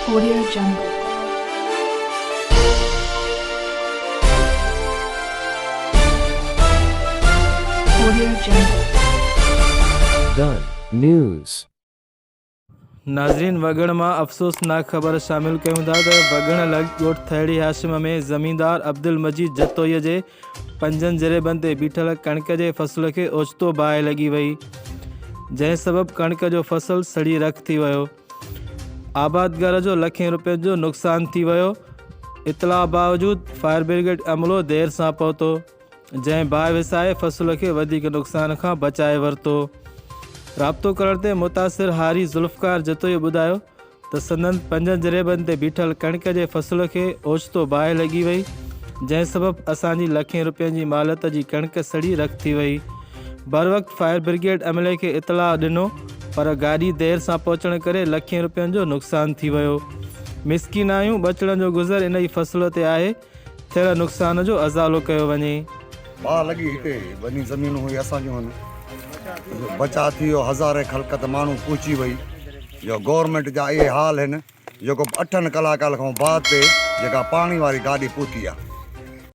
Audio Jungle. Audio Jungle. Done. News. नाज़रीन, वगण में अफ़सोसनाक ख़बर शामिल कयूं था त वगण लॻ ॻोठ थेड़ी हाशिम में ज़मींदार अब्दुल मजीद जतोईअ जे पंजनि जरेबनि ते बीठल कणिक जे फसल खे ओचितो बाहि लॻी वई, जंहिं सबबि कणिक जो फसल सड़ी रख थी वियो। आबादगार जो लखें रुपये जो नुक़सान थी वियो। इतला बावजूद फायर ब्रिगेड अमलो देर सां पहुतो, जंहिं बाहि विसाए फसल खे वधीक नुक़सान खां बचाए वरितो। राब्तो करण ते मुतासिर हारी ज़ुल्फ़कार जतोई ॿुधायो त संदन पंजनि जरेबनि ते बीठल कणिक जे फसल खे ओचितो बाहि लॻी वई, जंहिं सबबि असांजी लखें रुपयनि जी मालत जी कणिक सड़ी रख थी वई। बर वक़्त फायर ब्रिगेड अमले खे इतला ॾिनो, पर गाॾी देर सां पहुचण करे लखें रुपयनि जो नुक़सान थी वियो। मिसकिन आहियूं, बचड़नि जो गुज़र इन जी फसल ते आहे। थियल नुक़सान जो अज़ालो कयो वञे। बाहि लॻी हिते वॾी ज़मीनूं हुई असांजूं आहिनि, बचा थी वियो, हज़ारे ख़लक़त माण्हू पहुची वई। जो गवर्नमेंट जा इहे हाल आहिनि, जेको 8 कलाकनि खां बाद ते जेका पाणी वारी गाॾी पहुती आहे।